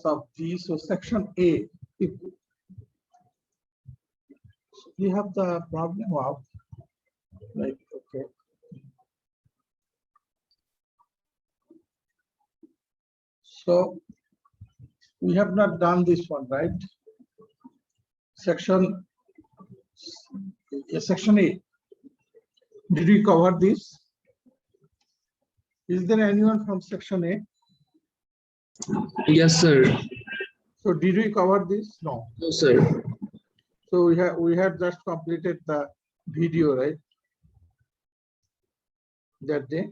of these. So section A, if we have the problem of like, okay. So we have not done this one, right? Section A. Did we cover this? Is there anyone from section A? Yes, sir. So did we cover this? No. No, sir. So we have just completed the video, right? That day.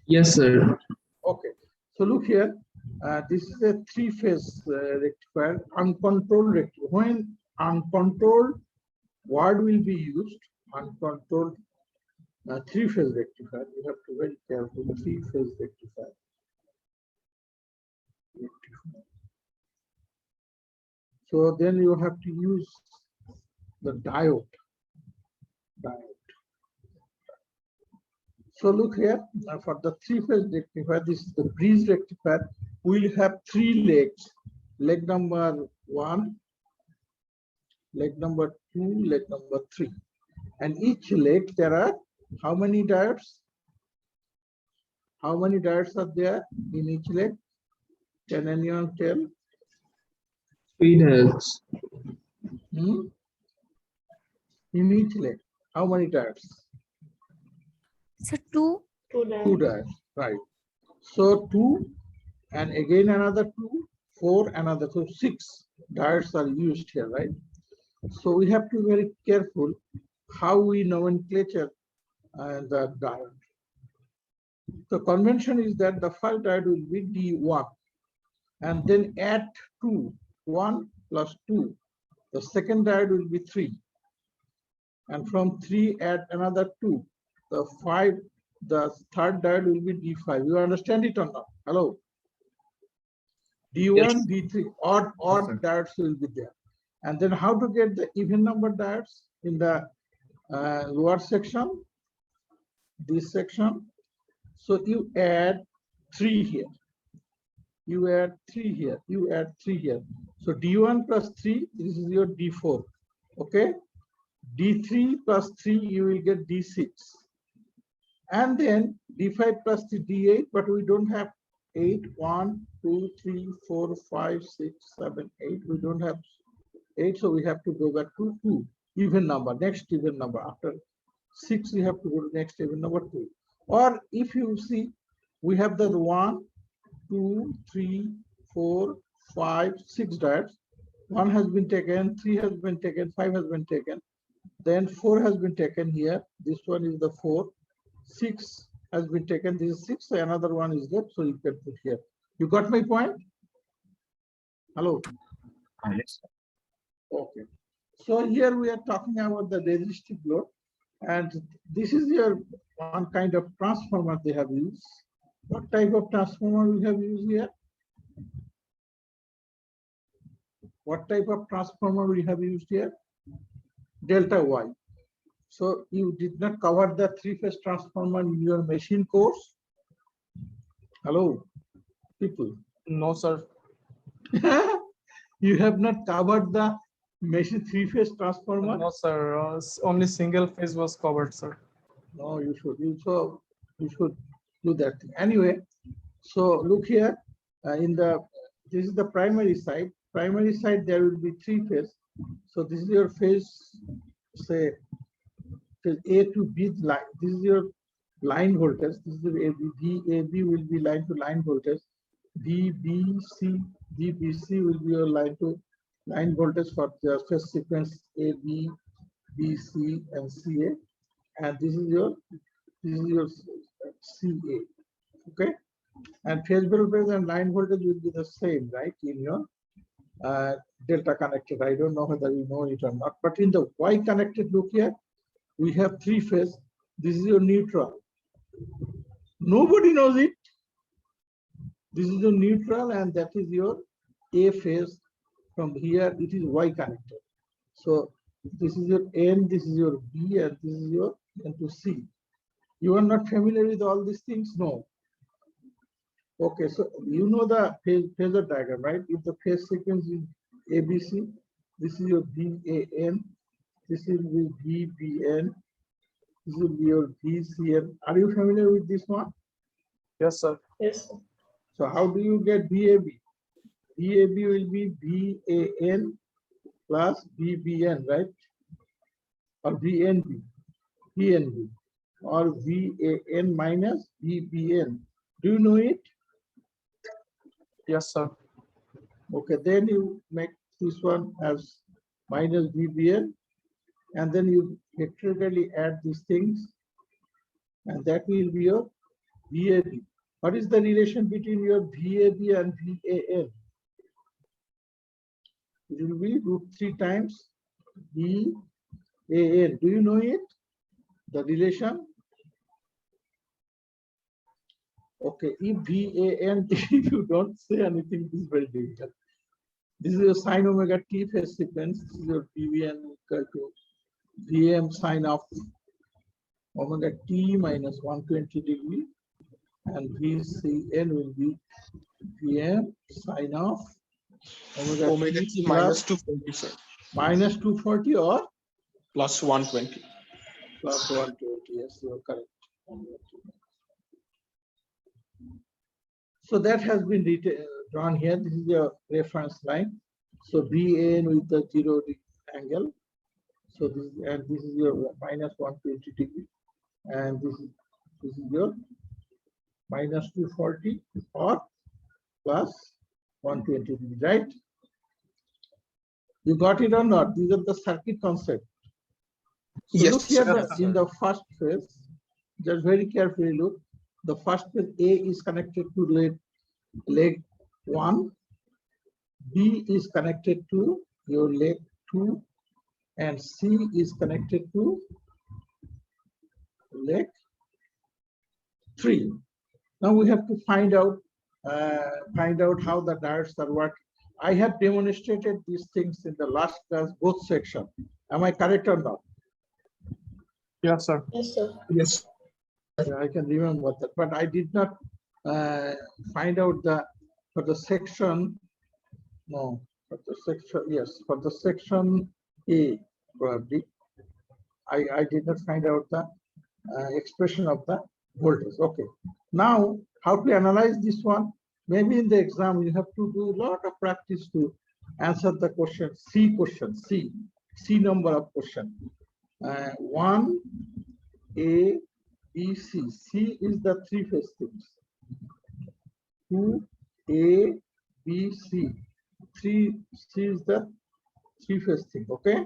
Yes, sir. Okay. So look here. This is a three-phase rectifier, uncontrolled rectifier. When uncontrolled word will be used, uncontrolled three-phase rectifier. You have to be very careful. Three-phase rectifier. So then you have to use the diode. So look here, for the three-phase rectifier, this is the bridge rectifier. We'll have three legs. Leg number 1, leg number 2, leg number 3. And each leg there are how many diodes? How many diodes are there in each leg? Can anyone tell? 3 diodes. In each leg, how many diodes? So two. Two diodes, right. So 2 and again another 2, 4, another, so 6 diodes are used here, right? So we have to be very careful how we nomenclature the diode. The convention is that the first diode will be D1 and then add 2, 1 plus 2. The second diode will be 3. And from 3 add another 2. The third diode will be D5. You understand it or not? Hello? D1, yes. D3, odd diodes will be there. And then how to get the even number diodes in the lower section, this section. So you add 3 here. You add 3 here. You add 3 here. So D1 plus 3, this is your D4. Okay? D3 plus 3, you will get D6. And then D5 plus 3, D8, but we don't have 8, 1, 2, 3, 4, 5, 6, 7, 8. We don't have 8, so we have to go back to 2. Even number, next even number. After 6, we have to go to next even number 2. Or if you see, we have the 1, 2, 3, 4, 5, 6 diodes. 1 has been taken, 3 has been taken, 5 has been taken. Then 4 has been taken here. This one is the 4. 6 has been taken. This is 6. So another one is there. So you can put here. You got my point? Hello? Yes. Okay. So here we are talking about the resistive load. And this is your one kind of transformer they have used. What type of transformer we have used here? What type of transformer we have used here? Delta Y. So you did not cover the three-phase transformer in your machine course? Hello, people. No, sir. You have not covered the machine three-phase transformer? No, sir. Only single phase was covered, sir. No, you should. You should do that thing. Anyway, so look here. This is the primary side. Primary side there will be 3 phase. So this is your phase, say phase A to B line. This is your line voltage. This is the AB. AB will be line to line voltage. DBC will be your line to line voltage for the phase sequence A, B, B, C, and CA. And this is your CA. Okay. And phase voltage and line voltage will be the same, right? In your delta connected. I don't know whether you know it or not, but in the Y connected, look here, we have 3 phase. This is your neutral. Nobody knows it. This is your neutral, and that is your A phase. From here, it is Y connected. So this is your N, this is your B, and this is your N to C. You are not familiar with all these things? No. Okay, so you know the phasor diagram, right? If the phase sequence is ABC, this is your VAN, this is with VBN, this will be your VCN. Are you familiar with this one? Yes, sir. Yes, sir. So how do you get VAB? VAB will be VAN plus VBN, right? Or VNB, VNB, or VAN minus VBN. Do you know it? Yes, sir. Okay, then you make this one as minus VBN, and then you vectorially add these things, and that will be your VAB. What is the relation between your VAB and VAN? It will be √3 times VAN. Do you know it? The relation? Okay, if VAN, if you don't say anything, this is very difficult. This is your sine omega t phase sequence. This is your VBN equal to Vm sine of omega t minus 120 degree, and VCN will be Vm sine of Omega t minus 240, sir. minus 240 or Plus 120. plus 120. Yes, you are correct. So that has been drawn here. This is your reference line. So VAN with the 0 angle. So this is your minus 120 degree, and this is your minus 240 or plus 120 degree, right? You got it or not? These are the circuit concept. So Yes, look here sir. in the first phase, just very carefully look. The first phase A is connected to leg 1, B is connected to your leg 2, and C is connected to leg 3. Now we have to find out how the diodes are working. I have demonstrated these things in the last class, both sections. Am I correct or not? Yes, sir. Yes, sir. Yes. Yeah, I can remember that, but I did not find out for the section. No, for the section, yes, for the section A, probably. I did not find out the expression of the voltage. Okay. Now, how to analyze this one? Maybe in the exam, you have to do a lot of practice to answer the question, C number of question. 1, A, B, C. C is the three-phase things. 2, A, B, C. 3, C is the three-phase thing, okay?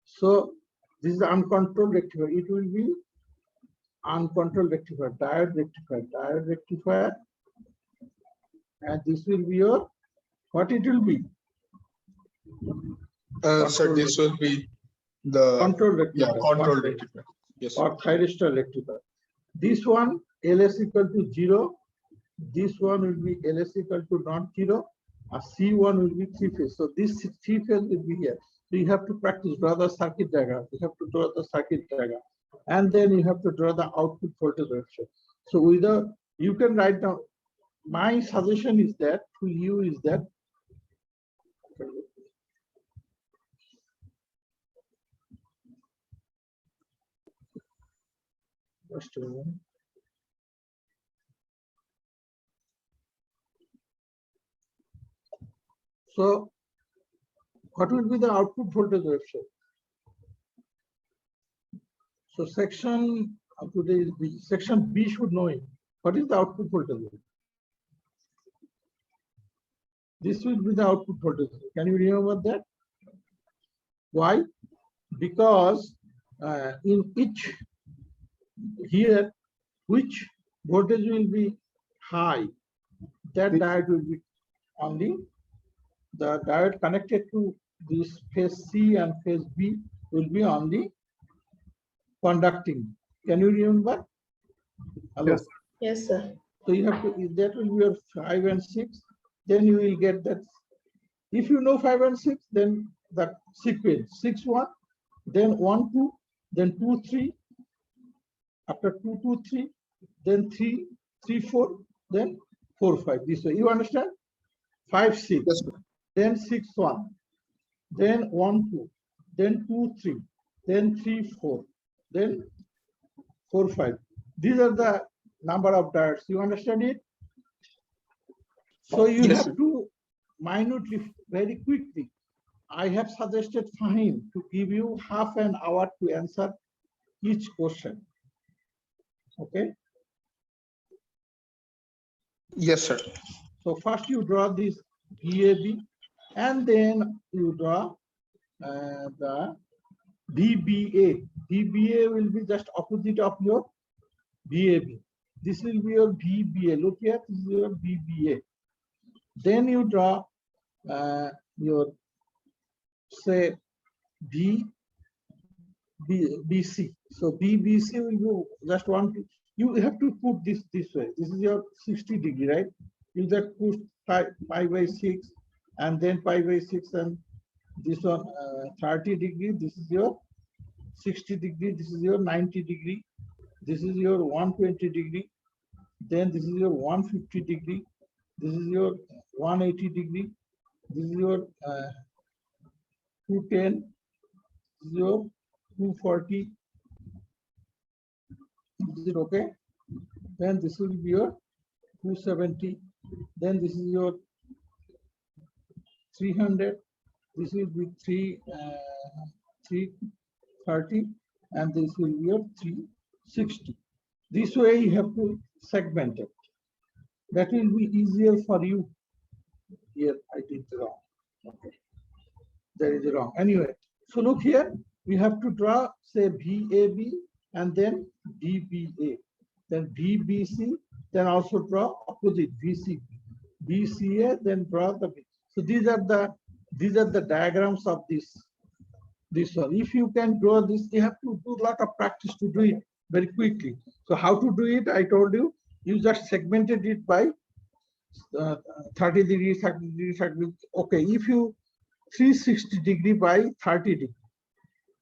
So this is the uncontrolled rectifier. It will be uncontrolled rectifier, diode rectifier, and this will be your, what it will be? Sir, this will be the Control rectifier. control rectifier. Yes, sir. Or thyristor rectifier. This one, LS equal to 0. This one will be LS equal to not 0. C1 will be three-phase. So this three-phase will be here. So you have to practice, draw the circuit diagram. You have to draw the circuit diagram. And then you have to draw the output voltage ratio. So with you can write down, my suggestion is that to you is that, just a moment. So what will be the output voltage ratio? So section today is B. Section B should know it. What is the output voltage? This will be the output voltage. Can you remember that? Why? Because in each here, which voltage will be high, that diode will be only the diode connected to this phase C and phase B will be only conducting. Can you remember? Hello? Yes. Yes, sir. So you have to, if that will be your 5 and 6, then you will get that. If you know 5 and 6, then the sequence 6, 1, then 1, 2, then 2, 3, after 2, 2, 3, then 3, 3, 4, then 4, 5. This way. You understand? 5, 6. Yes, sir. Then 6, 1. Then 1, 2. Then 2, 3. Then 3, 4. Then 4, 5. These are the number of darts. You understand it? So you Yes, have sir. to minutely, very quickly. I have suggested Fahim to give you half an hour to answer each question. Okay. Yes, sir. So first you draw this VAB, and then you draw the DBA. DBA will be just opposite of your VAB. This will be your VBA. Look here, this is your VBA. Then you draw your, say, BC. So BBC will go just one. You have to put this way. This is your 60 degree, right? You just put pi by 6, and then pi by 6, and this one 30 degree. This is your 60 degree. This is your 90 degree. This is your 120 degree. Then this is your 150 degree. This is your 180 degree. This is your 210. This is your 240. Is it okay? Then this will be your 270. Then this is your 300. This will be 330, and this will be your 360. This way you have to segment it. That will be easier for you. Here I did wrong. Okay, there is wrong. Anyway, so look here. We have to draw, say, VAB and then DBA, then VBC, then also draw opposite VCB, BCA, then draw the. So these are the diagrams of this one. If you can draw this, you have to do a lot of practice to do it very quickly. So how to do it? I told you. You just segmented it by 30 degrees, 30 degrees, 30 degrees. Okay, if you 360 degree by 30 degree,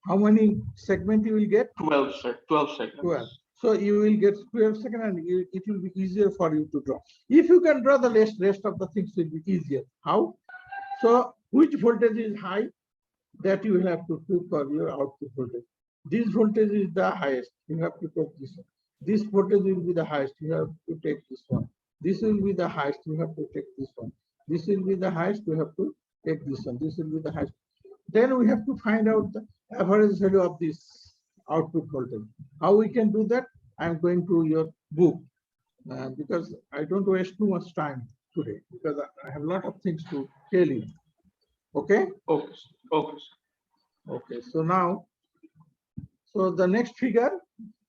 how many segment you will get? 12, sir. 12 seconds. 12. So you will get 12 seconds, and it will be easier for you to draw. If you can draw the rest of the things will be easier. How? So which voltage is high? That you have to put for your output voltage. This voltage is the highest. You have to take this one. This voltage will be the highest. You have to take this one. This will be the highest. You have to take this one. This will be the highest. You have to take this one. This will be the highest. Then we have to find out the average value of this output voltage. How we can do that? I'm going to your book because I don't waste too much time today because I have a lot of things to tell you. Okay. Okay. Okay. Okay. So now, so the next figure,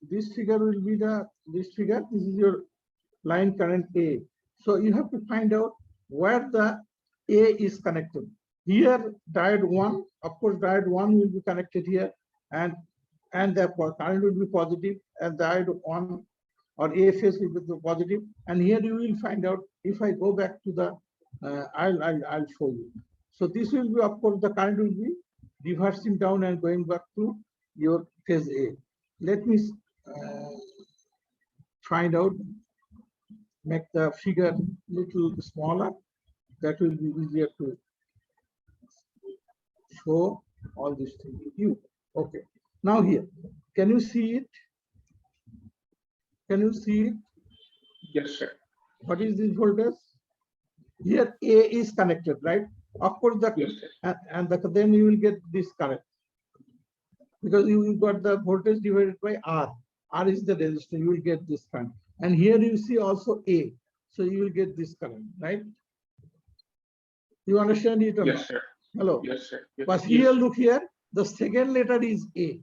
this figure will be this figure. This is your line current A. So you have to find out where the A is connected. Here, diode 1, of course, diode 1 will be connected here, and the current will be positive, and diode 1 or A phase will be positive. And here you will find out. If I go back to the, I'll show you. So this will be, of course, the current will be reversing down and going back to your phase A. Let me find out, make the figure little smaller. That will be easier to show all these things with you. Okay. Now here, can you see it? Can you see it? Yes, sir. What is this voltage? Here A is connected, right? Of course, Yes, sir. then you will get this current because you got the voltage divided by R. R is the resistance. You will get this current, and here you see also A, so you will get this current, right? You understand it or Yes, not? sir. Hello. Yes, sir. Yes, But yes, here, sir. look here, the second letter is A.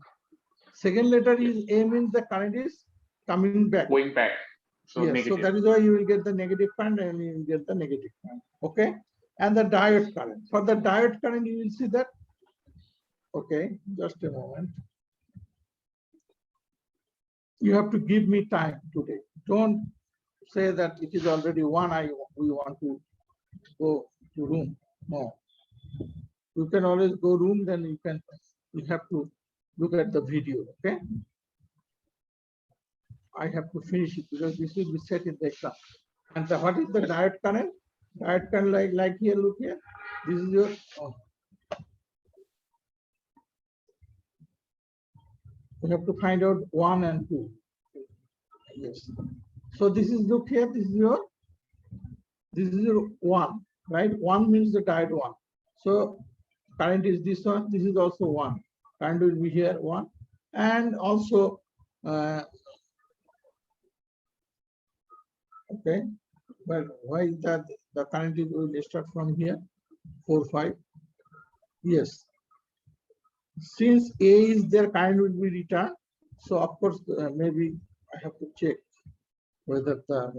Second letter is A, means the current is coming back. Going back. So Yes, negative. so that is why you will get the negative current and you will get the negative current. Okay. And the diode current. For the diode current, you will see that. Okay, just a moment. You have to give me time today. Don't say that it is already 1. We want to go to room. No. You can always go room, then you have to look at the video. Okay. I have to finish it because this will be set in the exam. And what is the diode current? Diode current like here, look here. This is your we have to find out 1 and 2. Yes. So this is look here, this is your 1, right? 1 means the diode 1. So current is this one, this is also 1. Current will be here 1. And also okay, but why is that the current is will start from here 4, 5? Yes, since A is there, current will be returned. So of course, maybe I have to check whether the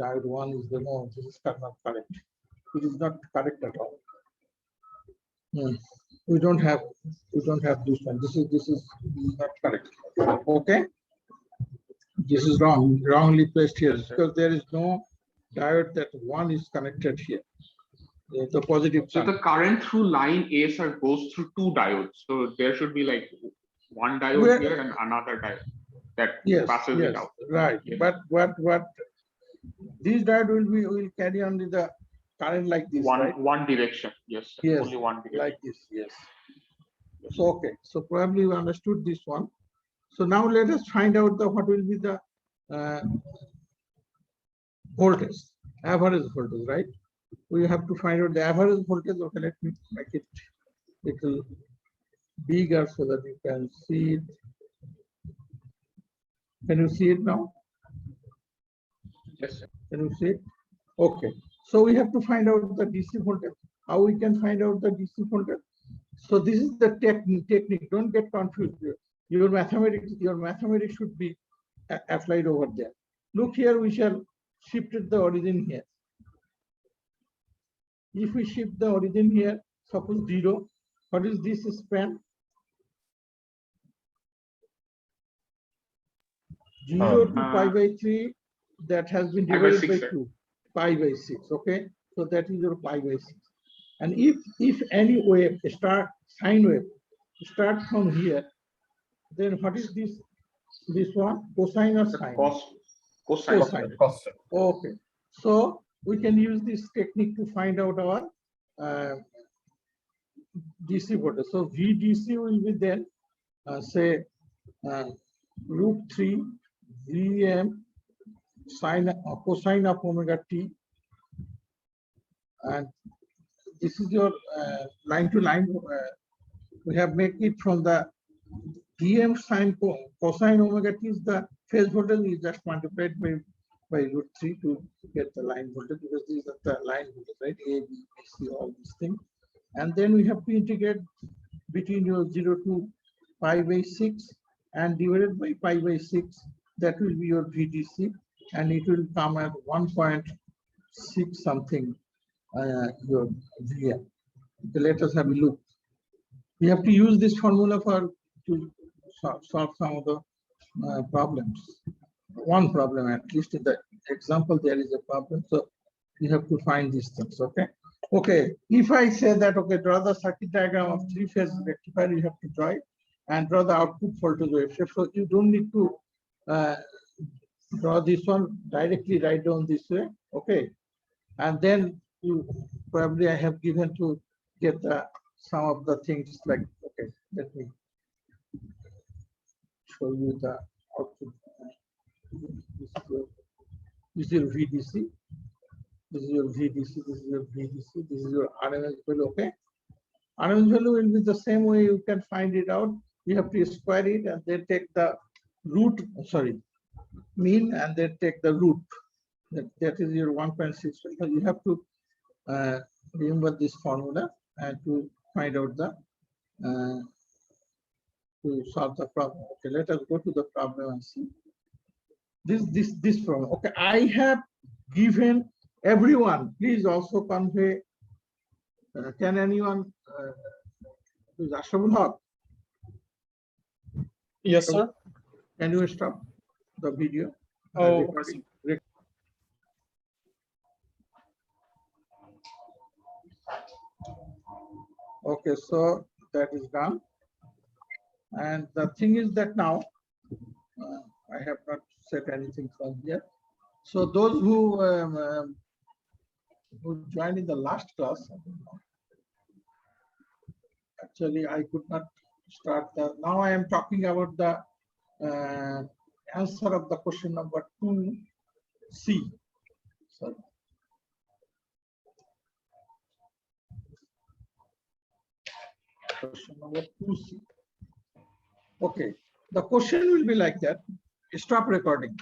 diode 1 is the no. This is not correct. It is not correct at all. We don't have this one. This is not correct. Okay, this is wrongly placed here because there is no diode that 1 is connected here. The positive. So the current through line A, sir, goes through 2 diodes. So there should be like one diode here and another diode that passes it out. Right. Yes. But what this diode will carry on with the current like this, right? One direction. Yes, sir. Yes, Only one direction. like this. Yes. So okay. So probably we understood this one. So now let us find out what will be the voltage, average voltage, right? We have to find out the average voltage. Okay, let me make it little bigger so that you can see it. Can you see it now? Yes, sir. Can you see it? Okay. So we have to find out the DC voltage. How we can find out the DC voltage? So this is the technique. Don't get confused. Your mathematics should be applied over there. Look here, we shall shift the origin here. If we shift the origin here, suppose 0, what is this span? 0 to pi by 3, that has been divided by 2, pi by 6. Okay, so that is your pi by 6. And if any wave sine wave start from here, then what is this one? Cosine or sine? Cosine. Okay, so we can use this technique to find out our DC voltage. So VDC will be then say √3 Vm cosine of omega t, and this is your line to line. We have made it from the Vm sine cosine omega t is the phase voltage. We just multiplied by √3 to get the line voltage, because these are the line voltage, right? A, B, C, all these things. And then we have to integrate between your 0 to pi by 6 and divided by pi by 6. That will be your VDC, and it will come at 1.6 something your VM. Okay, let us have a look. We have to use this formula to solve some of the problems. One problem, at least in the example, there is a problem. So you have to find these things. Okay. Okay. If I say that, okay, draw the circuit diagram of 3-phase rectifier, you have to draw it and draw the output voltage wave shape. So you don't need to draw this one directly, write down this way. Okay. And then you probably I have given to get some of the things like, okay, let me show you the output. This is your VDC. This is your VDC. This is your VDC. This is your RMS value. Okay. RMS value will be the same way you can find it out. You have to square it and then take the root, mean, and then take the root. That is your 1.6. So you have to remember this formula and to find out the to solve the problem. Okay, let us go to the problem and see. This problem. Okay, I have given everyone. Please also convey. Can anyone? Is Ashraful Haq? Yes, sir. Can you stop the video? Oh, Recording? Okay, so that is done. And the thing is that now I have not set anything from here. So those who joined in the last class, actually I could not start the, now I am talking about the answer of the question number 2C. Sorry. Question number 2C. Okay, the question will be like that. Stop recording.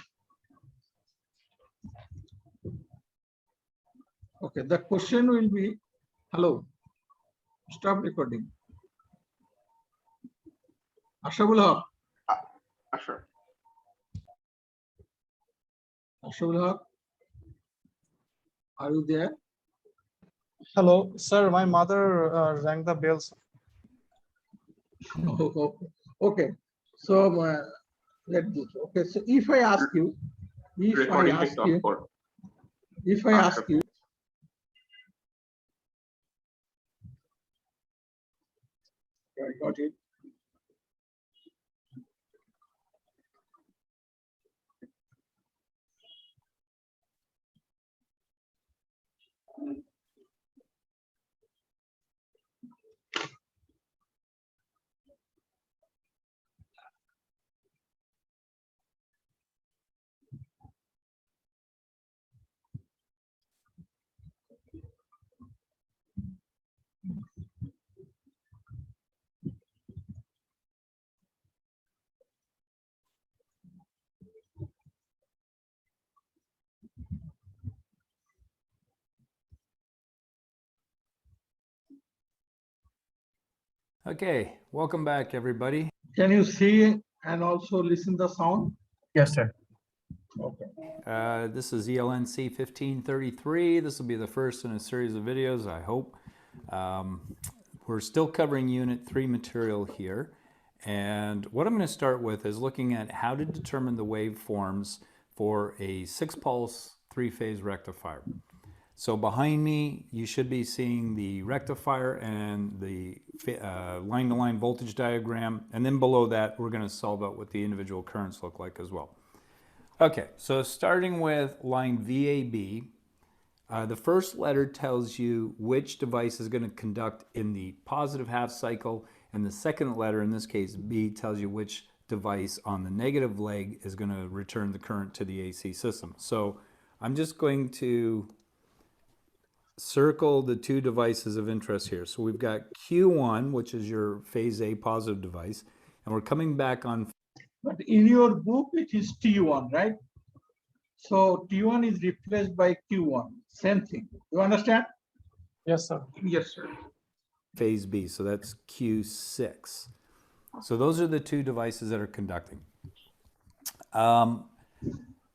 Okay, the question will be, hello, stop recording. Ashabul Haq. Sure. Ashabul Haq, are you there? Hello, sir. My mother rang the bell. Sir. Okay, so let's do. Okay, so if I ask you, if I ask you, I got it. Okay, welcome back, everybody. Can you see and also listen the sound? Yes, sir. Okay. This is ELNC 1533. This will be the first in a series of videos, I hope. We're still covering Unit 3 material here. And what I'm going to start with is looking at how to determine the waveforms for a 6-pulse 3-phase rectifier. So behind me, you should be seeing the rectifier and the line-to-line voltage diagram. And then below that, we're going to solve out what the individual currents look like as well. Okay, so starting with line VAB, the first letter tells you which device is going to conduct in the positive half cycle, and the second letter, in this case B, tells you which device on the negative leg is going to return the current to the AC system. So I'm just going to circle the two devices of interest here. So we've got Q1, which is your phase A positive device, and we're coming back on. But in your book, it is T1, right? So T1 is replaced by Q1, same thing. You understand? Yes, sir. Yes, sir. Phase B, so that's Q6. So those are the two devices that are conducting.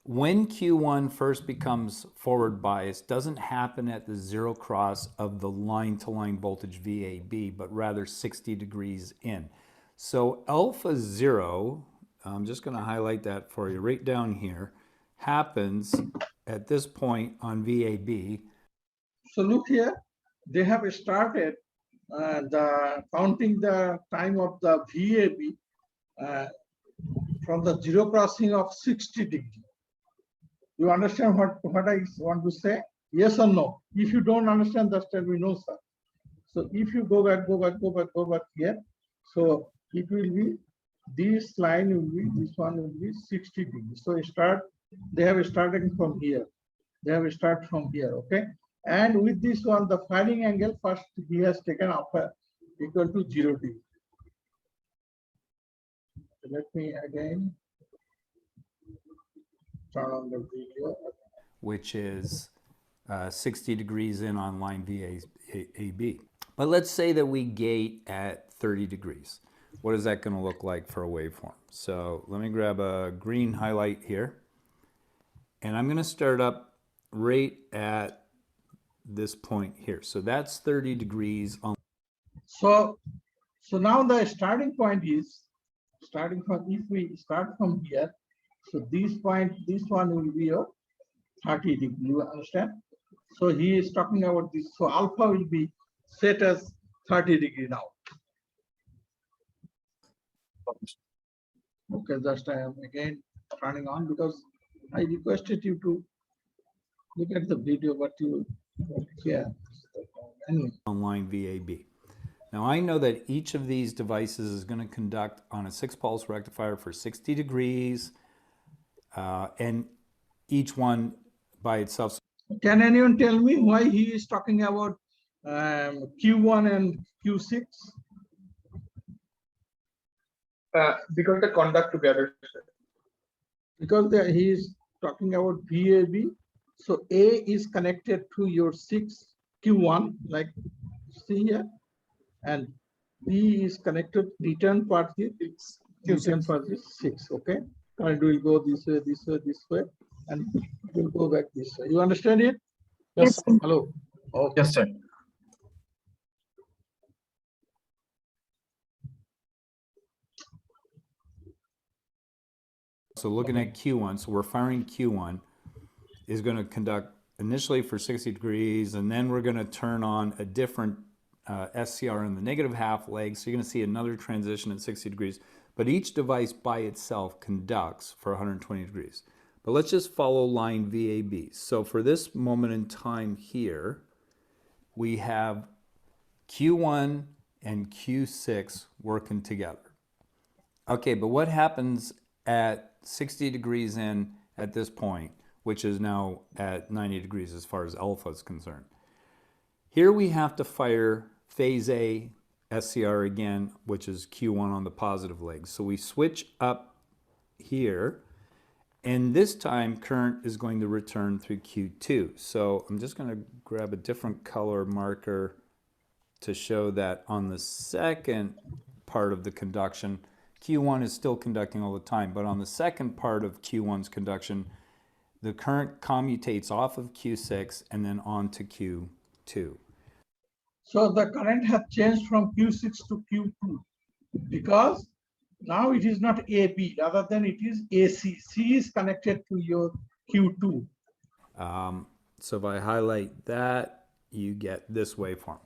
When Q1 first becomes forward bias, doesn't happen at the zero cross of the line-to-line voltage VAB, but rather 60 degrees in. So alpha 0, I'm just going to highlight that for you right down here, happens at this point on VAB. So look here, they have started counting the time of the VAB from the zero crossing of 60 degrees. You understand what I want to say? Yes or no? If you don't understand, just tell me no, sir. So if you go back here, so it will be, this line will be, this one will be 60 degrees. So they have started from here. They have started from here, okay? And with this one, the firing angle, first he has taken alpha equal to 0 degree. So let me again turn on the video. Which is 60 degrees in on line VAB. But let's say that we gate at 30 degrees. What is that going to look like for a waveform? So let me grab a green highlight here. And I'm going to start up right at this point here. So that's 30 degrees on. So now the starting point is, starting from, if we start from here, so this point, this one will be a 30 degree, you understand? So he is talking about this. So alpha will be set as 30 degree now. Okay, just I am again turning on because I requested you to look at the video, but you yeah. Anyway. Online VAB. Now I know that each of these devices is going to conduct on a 6-pulse rectifier for 60 degrees, and each one by itself. Can anyone tell me why he is talking about Q1 and Q6? Because they conduct together. Because he is talking about VAB. So A is connected to your 6 Q1, like see here, and B is connected return part is return part is 6. Okay, current will go this way, this way, this way, and it will go back this way. You understand it? Yes, sir. Hello. Okay. Yes, sir. So looking at Q1, so we're firing Q1 is going to conduct initially for 60 degrees, and then we're going to turn on a different SCR in the negative half leg. So you're going to see another transition at 60 degrees, but each device by itself conducts for 120 degrees. But let's just follow line VAB. So for this moment in time here, we have Q1 and Q6 working together. Okay, but what happens at 60 degrees in at this point, which is now at 90 degrees as far as alpha is concerned? Here we have to fire phase A SCR again, which is Q1 on the positive leg. So we switch up here, and this time current is going to return through Q2. So I'm just going to grab a different color marker to show that on the second part of the conduction, Q1 is still conducting all the time, but on the second part of Q1's conduction, the current commutates off of Q6 and then on to Q2. So the current has changed from Q6 to Q2 because now it is not AB, rather than it is AC. C is connected to your Q2. So if I highlight that, you get this waveform.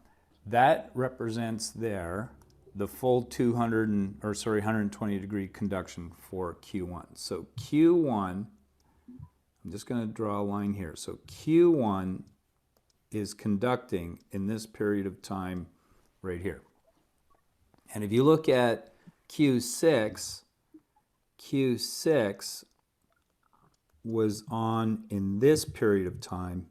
That represents there the full 120 degree conduction for Q1. So Q1, I'm just going to draw a line here. So Q1 is conducting in this period of time right here. And if you look at Q6, Q6 was on in this period of time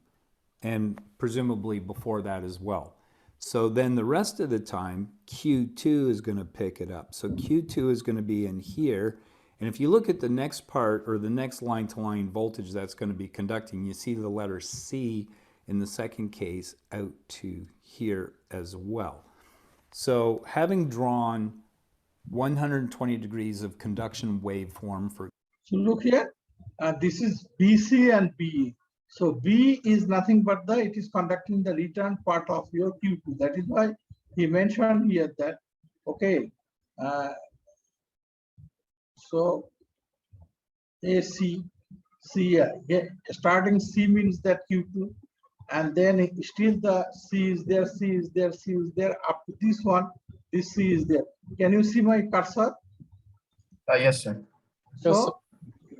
and presumably before that as well. So then the rest of the time, Q2 is going to pick it up. So Q2 is going to be in here. And if you look at the next part or the next line-to-line voltage that's going to be conducting, you see the letter C in the second case out to here as well. So having drawn 120 degrees of conduction waveform for... So look here, this is BC and BE. So B is nothing but it is conducting the return part of your Q2. That is why he mentioned here that, okay, so AC, C, starting C means that Q2, and then still the C is there, C is there, C is there, up to this one, this C is there. Can you see my cursor? Yes, sir. So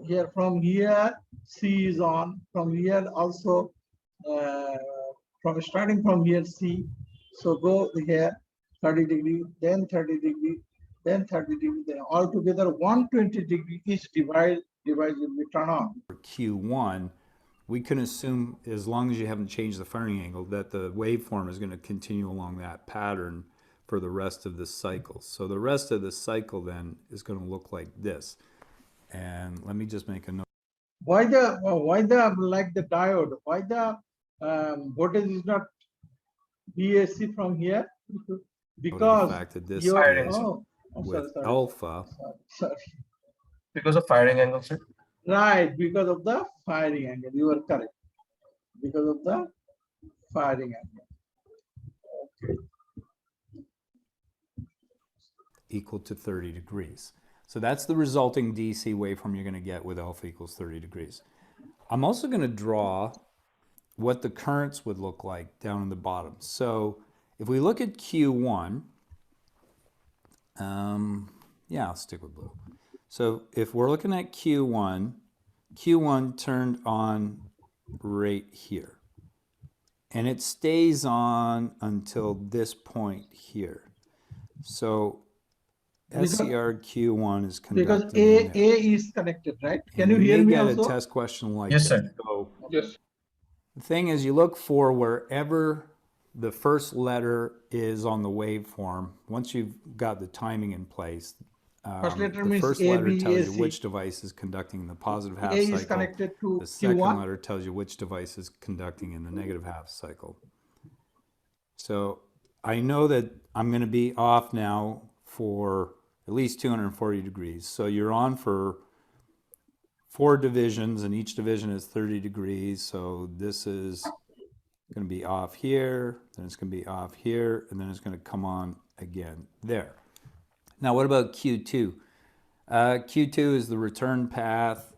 here, from here, C is on, from here also, starting from here, C. So go here, 30 degree, then 30 degree, then 30 degree, then altogether 120 degree each device will be turned on. For Q1, we can assume, as long as you haven't changed the firing angle, that the waveform is going to continue along that pattern for the rest of the cycle. So the rest of the cycle then is going to look like this. And let me just make a note. Why like the diode? Why the voltage is not VAC from here? Because the fact that this with alpha. Sorry. Because of firing angle, sir. Right, because of the firing angle. You are correct. Because of the firing angle. Okay. Equal to 30 degrees. So that's the resulting DC waveform you're going to get with alpha equals 30 degrees. I'm also going to draw what the currents would look like down in the bottom. So if we look at Q1, yeah, I'll stick with blue. So if we're looking at Q1, Q1 turned on right here. And it stays on until this point here. So SCRQ1 is because conducting in there. A is connected, right? Can And you hear may me get also? a test question like Yes, this. sir. So Yes. the thing is, you look for wherever the first letter is on the waveform. Once you've got the timing in place, First letter the means first A, letter B, tells A, you C. which device is conducting the positive half A is cycle. connected to The second Q1. letter tells you which device is conducting in the negative half cycle. So I know that I'm going to be off now for at least 240 degrees. So you're on for 4 divisions, and each division is 30 degrees. So this is going to be off here, then it's going to be off here, and then it's going to come on again there. Now, what about Q2? Q2 is the return path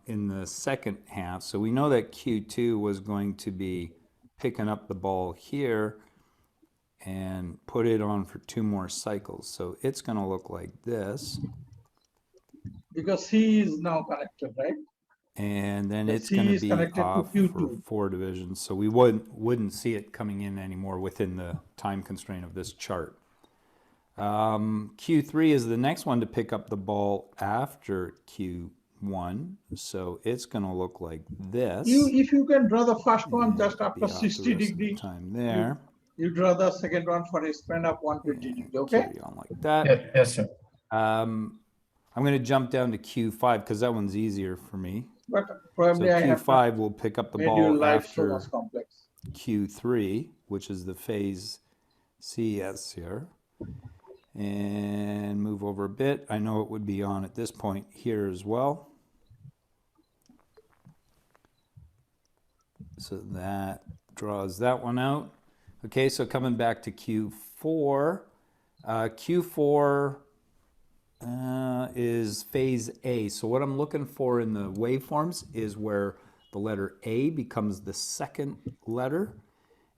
in the second half. So we know that Q2 was going to be picking up the ball here and put it on for 2 more cycles. So it's going to look like this. Because C is now connected, right? And then The it's C going to is be connected to off Q2. for 4 divisions. So we wouldn't see it coming in anymore within the time constraint of this chart. Q3 is the next one to pick up the ball after Q1. So it's going to look like this. If you can draw the first one And just be after off the 60 rest of the degrees, time there. you draw the second one for a span of 120 And degrees, okay? carry on like that. Yes, sir. I'm going to jump down to Q5 because that one's easier for me. But So probably I have Q5 will pick up the made your ball life so after much complex. Q3, which is the phase CS here, and move over a bit. I know it would be on at this point here as well. So that draws that one out. Okay, so coming back to Q4, Q4 is phase A. So what I'm looking for in the waveforms is where the letter A becomes the second letter.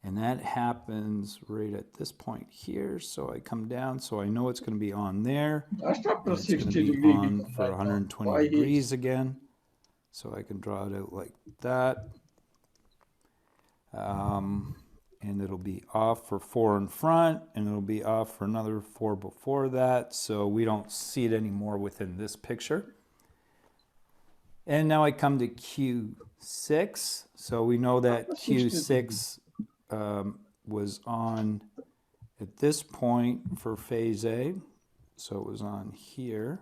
And that happens right at this point here. So I come down, so I know it's going to be on there. Just after And it's going 60 to be degrees. on for 120 Why degrees again. So I can draw it out like that. And it'll be off for 4 in front, and it'll be off for another 4 before that. So we don't see it anymore within this picture. And now I come to Q6. So we know that Q6 was on at this point for phase A. So it was on here.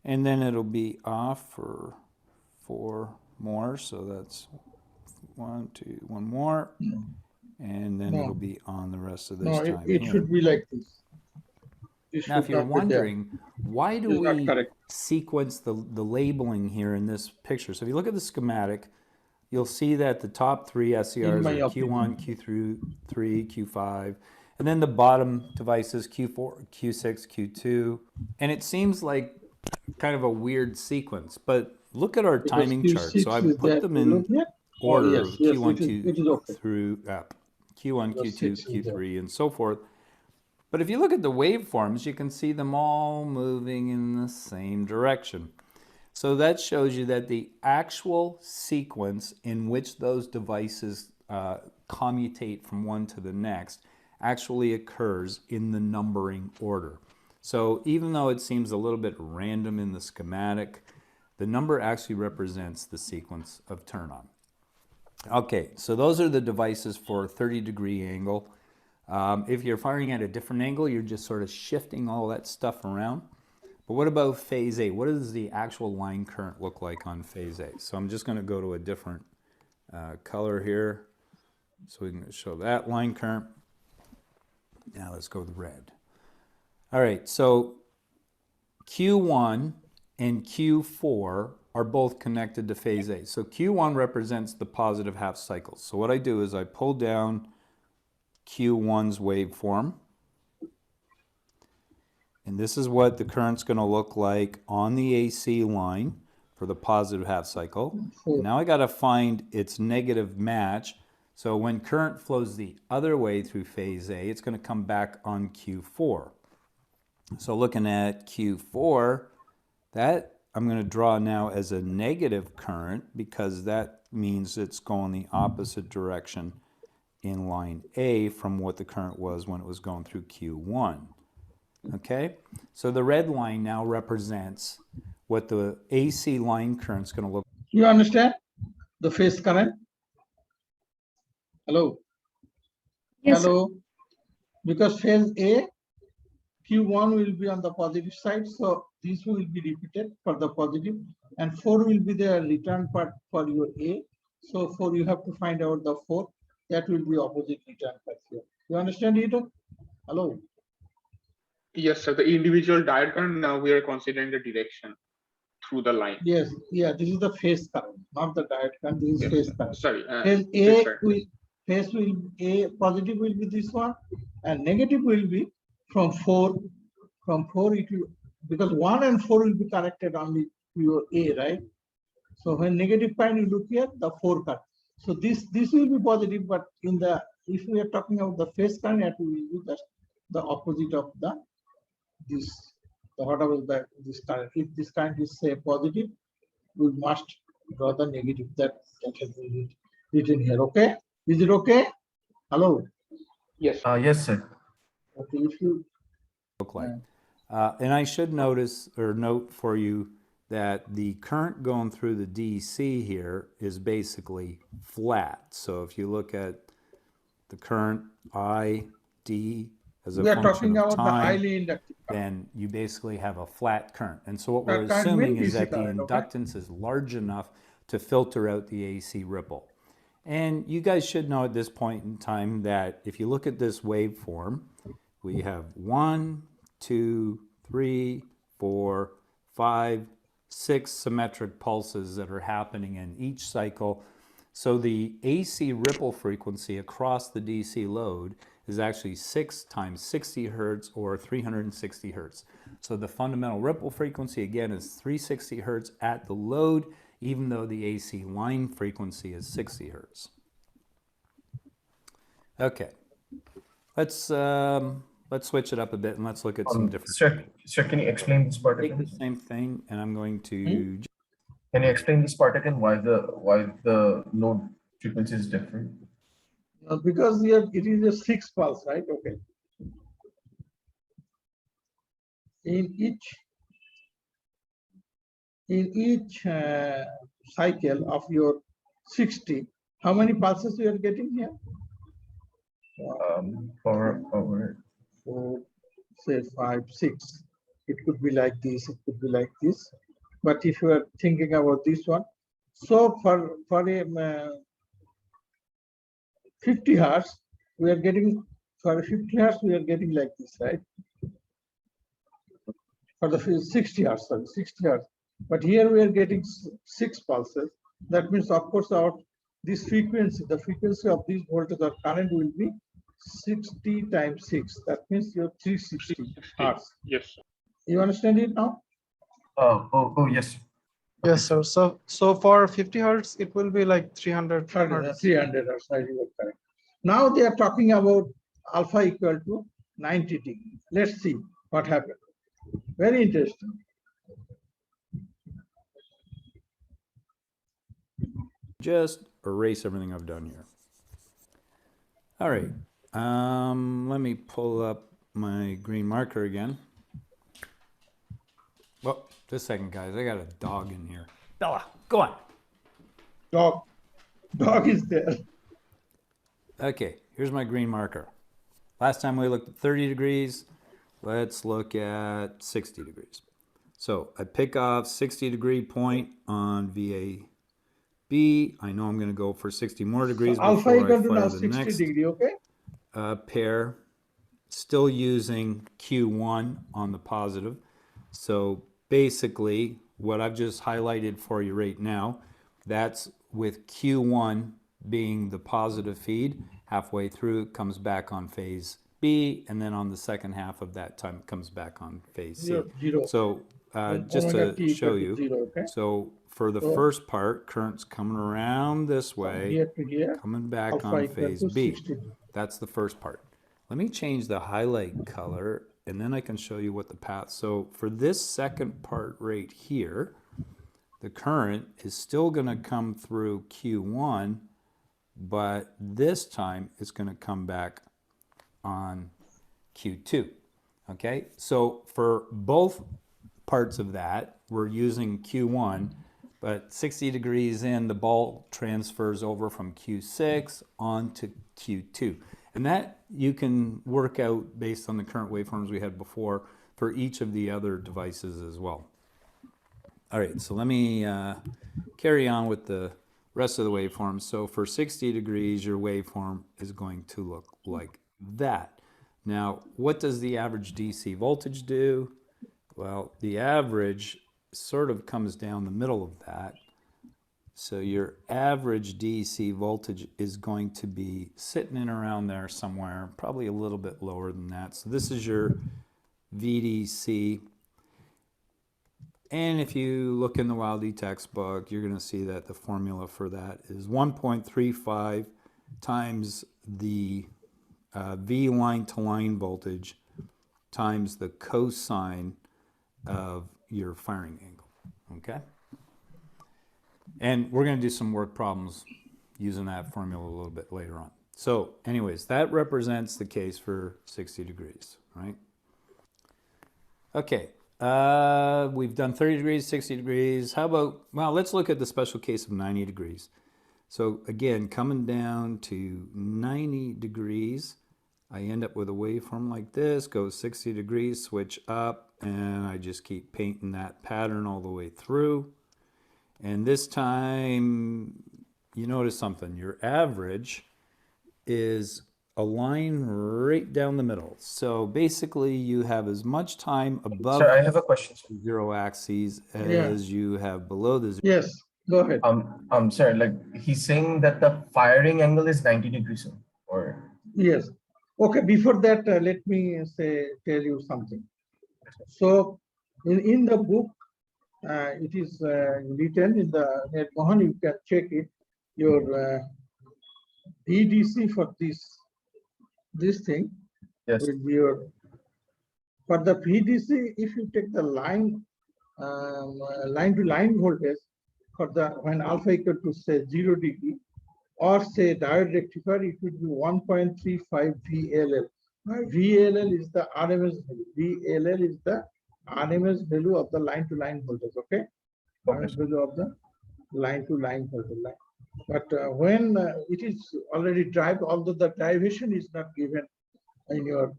And then it'll be off for 4 more. So that's 1, 2, 1 more. And then it'll be on the rest of this time it here. should be like this. Now, if you're wondering, why do we sequence the labeling here in this picture? So if you look at the schematic, you'll see that the top 3 SCRs are Q1, Q3, Q5, and then the bottom devices, Q4, Q6, Q2. And it seems like kind of a weird sequence, but look at our timing chart. So I've put them in order of Q1, Q through Q1, Q2, Q3, and so forth. But if you look at the waveforms, you can see them all moving in the same direction. So that shows you that the actual sequence in which those devices commutate from one to the next actually occurs in the numbering order. So even though it seems a little bit random in the schematic, the number actually represents the sequence of turn on. Okay, so those are the devices for a 30-degree angle. If you're firing at a different angle, you're just sort of shifting all that stuff around. But what about phase A? What does the actual line current look like on phase A? So I'm just going to go to a different color here so we can show that line current. Now let's go with red. All right, so Q1 and Q4 are both connected to phase A. So Q1 represents the positive half cycle. So what I do is I pull down Q1's waveform. And this is what the current's going to look like on the AC line for the positive half cycle. Now I got to find its negative match. So when current flows the other way through phase A, it's going to come back on Q4. So looking at Q4, that I'm going to draw now as a negative current because that means it's going the opposite direction in line A from what the current was when it was going through Q1. Okay, so the red line now represents what the AC line current is going to look like. You understand the phase current? Hello? Yes, sir. Hello? Because phase A, Q1 will be on the positive side, so this will be repeated for the positive, and 4 will be the return part for your A. So 4 you have to find out the 4, that will be opposite return part here. You understand it? Hello? Yes, sir. The individual diode current, now we are considering the direction through the line. Yes, yeah, this is the phase current, not the diode current, this is Yes, phase sir. current. Sorry. Phase Yes, A sir. A positive will be this one, and negative will be from 4. From 4 it will, because 1 and 4 will be connected only to your A, right? So when negative sign you look here, the 4 cut. So this will be positive, but in the, if we are talking about the phase current, it will be just the opposite of the this, the whatever the this current. If this current is say positive, we must draw the negative, that has been written here. Okay, is it okay? Hello. Yes. Yes, sir. Okay, if you Look like. And I should notice or note for you that the current going through the DC here is basically flat. So if you look at the current ID as a we are function talking of about the time, highly inductive current. then you basically have a flat current. And so what we're That current will assuming is DC that the current, okay? inductance is large enough to filter out the AC ripple. And you guys should know at this point in time that if you look at this waveform, we have 1, 2, 3, 4, 5, 6 symmetric pulses that are happening in each cycle. So the AC ripple frequency across the DC load is actually 6 times 60 hertz or 360 hertz. So the fundamental ripple frequency again is 360 hertz at the load, even though the AC line frequency is 60 hertz. Okay, let's switch it up a bit and let's look at some different. Sir, can you explain this part Take again? the same thing, and I'm going to. Can you explain this part again? Why the load frequency is different? Because here it is a 6 pulse, right? Okay. In each cycle of your 60, how many pulses you are getting here? For 4, say 5, 6. It could be like this, it could be like this. But if you are thinking about this one, so for a 50 hertz, we are getting, for 50 hertz, we are getting like this, right? For the 60 hertz, sorry, 60 hertz. But here we are getting 6 pulses. That means, of course, this frequency, the frequency of this voltage or current will be 60 times 6. That means you're 360 hertz. Yes, sir. You understand it now? Yes. Yes, sir. So for 50 hertz, it will be like 300 hertz. 300 hertz, right, you are correct. Now they are talking about alpha equal to 90 degrees. Let's see what happened. Very interesting. Just erase everything I've done here. All right, let me pull up my green marker again. Well, just a second, guys. I got a dog in here. Bella, go on. Dog is there. Okay, here's my green marker. Last time we looked at 30 degrees. Let's look at 60 degrees. So I pick off 60 degree point on VAB. I know I'm going to go for 60 more degrees So alpha before I equal to fire now the 60 next degree, okay? pair. Still using Q1 on the positive. So basically, what I've just highlighted for you right now, that's with Q1 being the positive feed. Halfway through, it comes back on phase B, and then on the second half of that time, it comes back on phase C. Zero. So just Omega to T show equal to you, 0, okay? so for the So- first part, current's coming around this way, Here to here, coming back alpha on equal phase to B. 60. That's the first part. Let me change the highlight color, and then I can show you what the path. So for this second part right here, the current is still going to come through Q1, but this time it's going to come back on Q2. Okay, so for both parts of that, we're using Q1, but 60 degrees in, the ball transfers over from Q6 onto Q2. And that you can work out based on the current waveforms we had before for each of the other devices as well. All right, so let me carry on with the rest of the waveforms. So for 60 degrees, your waveform is going to look like that. Now, what does the average DC voltage do? Well, the average sort of comes down the middle of that. So your average DC voltage is going to be sitting in around there somewhere, probably a little bit lower than that. So this is your VDC. And if you look in the WildE textbook, you're going to see that the formula for that is 1.35 times the V line to line voltage times the cosine of your firing angle, okay? And we're going to do some work problems using that formula a little bit later on. So anyways, that represents the case for 60 degrees, right? Okay, we've done 30 degrees, 60 degrees. How about, well, let's look at the special case of 90 degrees. So again, coming down to 90 degrees, I end up with a waveform like this, goes 60 degrees, switch up, and I just keep painting that pattern all the way through. And this time, you notice something. Your average is a line right down the middle. So basically, you have as much time above Sir, I have a question. the zero axis as you have below the zero. Yes, go ahead. Sir, like he's saying that the firing angle is 90 degrees, sir, or Yes. Okay, before that, let me tell you something. So in the book, it is written in the net. Mohan, you can check it. Your VDC for this thing yes, will be your, for the VDC, if you take the line line to line voltage for the when alpha equal to say 0 degree, or say diode rectifier, it would be 1.35 VLL. VLL is the RMS value. VLL is the RMS value of the line to line voltage. Okay, RMS value of the line to line voltage line. But when it is already derived, although the derivation is not given in your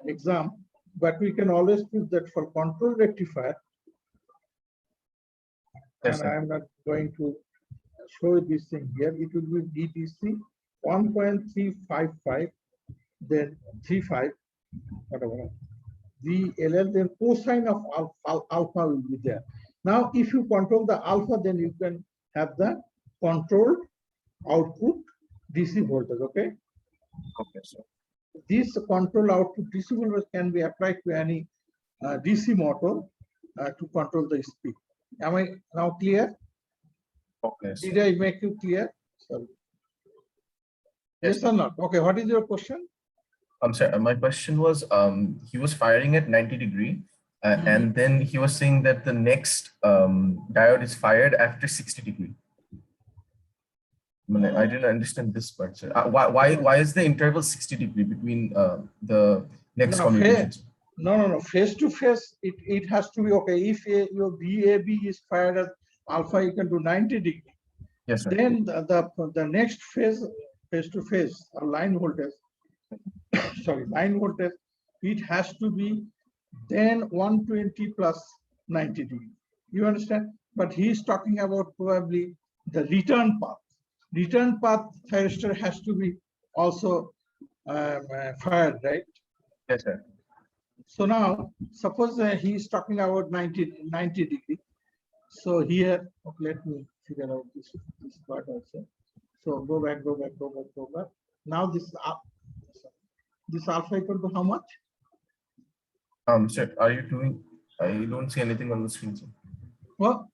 exam, but we can always prove that for control rectifier, yes, and I am not going to show this thing here, it will be VDC 1.355, then 35, whatever. VLL, then cosine of alpha will be there. Now, if you control the alpha, then you can have the controlled output DC voltage, okay? okay, sir. This control output DC voltage can be applied to any DC motor to control the speed. Am I now clear? Okay, sir. Did I make you clear? Sorry. Yes. Yes or not? Okay, what is your question? Sir, my question was, he was firing at 90 degree, and then he was saying that the next diode is fired after 60 degree. I didn't understand this part, sir. Why is the interval 60 degree between the next commutations? No. Face to face, it has to be okay. If your VAB is fired at alpha equal to 90 degree, Yes, sir. then the next phase, face to face or line voltage, sorry, line voltage, it has to be then 120 plus 90 degree. You understand? But he is talking about probably the return path. Return path thyristor has to be also fired, right? Yes, sir. So now, suppose he is talking about 90 degree. So here, okay, let me figure out this part also. So go back. Now this alpha equal to how much? Sir, are you doing? I don't see anything on the screen, sir. Well,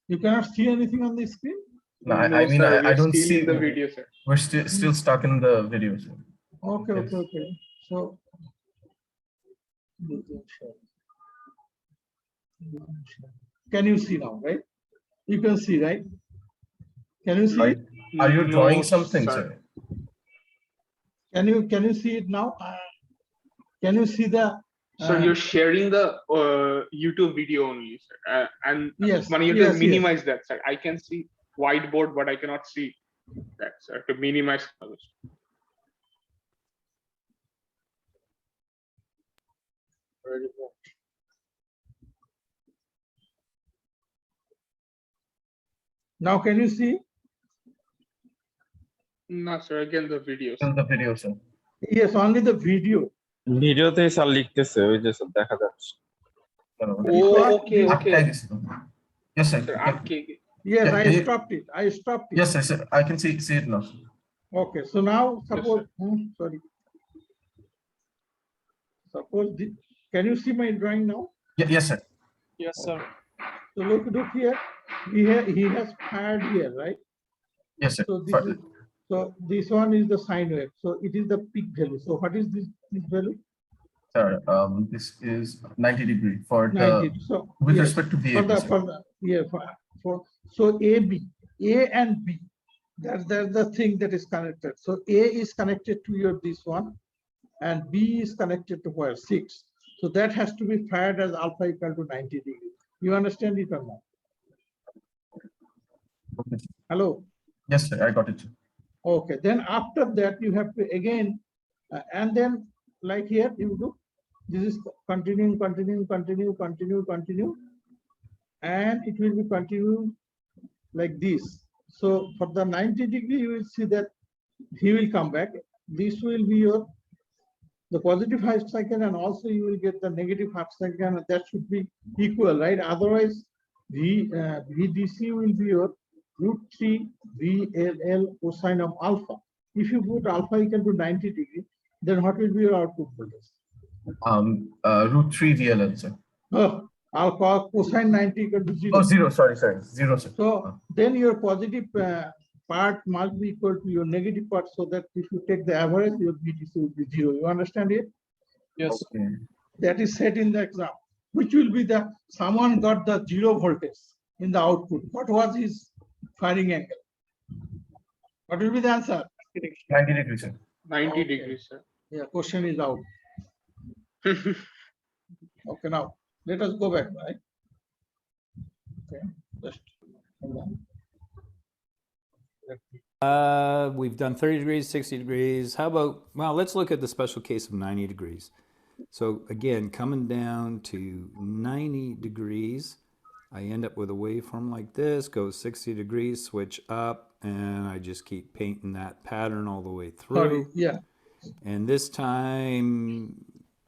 you cannot see anything on the screen. No, No, I mean, sir, I don't still see in the video, sir. We're still stuck in the video, sir. Okay, Yes. okay. So can you see now, right? You can see, right? Can you see Are, it? are you drawing No, something, sir. sir? Can you see it now? Can you see the? So you're sharing the YouTube video only, sir. And Yes, when you yes, just minimize that, sir. I can see whiteboard, but I cannot see that, sir. To minimize. Now can you see? No, sir. Again, the videos. In the video, sir. Yes, only the video. ভিডিওতে sir লিখতেছে ওই যে সব দেখা যাচ্ছে No, no, It's what? Okay, okay. Yes, sir. Sir, okay. Yes, Yeah, I yeah. stopped it. I stopped it. Yes, sir. I can see it now. Okay, so now suppose, sir. sorry. Suppose, can you see my drawing now? Yes, sir. Yes, sir. So look here. He has fired here, right? Yes, sir. So this one is the sine wave. So it is the peak value. So what is this value? Sir, this is 90 degree for 90. the So with yes, respect to VAP. so A and B, that's the thing that is connected. So A is connected to your this one, and B is connected to where 6. So that has to be fired as alpha equal to 90 degrees. You understand it or not? Okay. Hello. Yes, sir. I got it. Okay. Then after that you have to again, and then like here you do. This is continue, and it will be continue like this. So for the 90 degree, you will see that he will come back. This will be the positive half cycle, and also you will get the negative half cycle, and that should be equal, right? Otherwise, VDC will be your √3 VLL cosine of alpha. If you put alpha equal to 90 degree, then what will be your output voltage? √3 VLL, sir. Alpha cosine 90 equal to 0. Oh, 0. Sorry. 0, sir. So then your positive part must be equal to your negative part, so that if you take the average, your VDC will be 0. You understand it? Yes. Okay. That is set in the exam, which will be someone got the 0 voltage in the output. What was his firing angle? What will be the answer? 90 degrees, sir. 90 Okay. degrees, sir. Yeah, question is out. Okay, now let us go back, right? Okay, just hold on. We've done 30 degrees, 60 degrees. How about, well, let's look at the special case of 90 degrees. So again, coming down to 90 degrees, I end up with a waveform like this, goes 60 degrees, switch up, and I just keep painting that pattern all the way through. Sorry, yeah. And this time,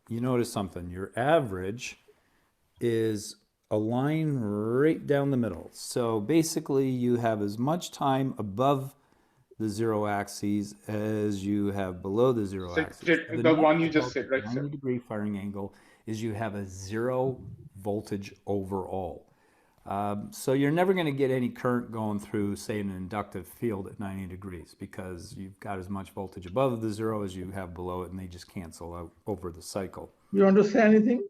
you notice something. Your average is a line right down the middle. So basically, you have as much time above the 0 axis as you have below the 0 So axis. the one you just said, right, sir? 90 degree firing angle is you have a 0 voltage overall. So you're never going to get any current going through, say, an inductive field at 90 degrees because you've got as much voltage above the 0 as you have below it, and they just cancel out over the cycle. You want to say anything?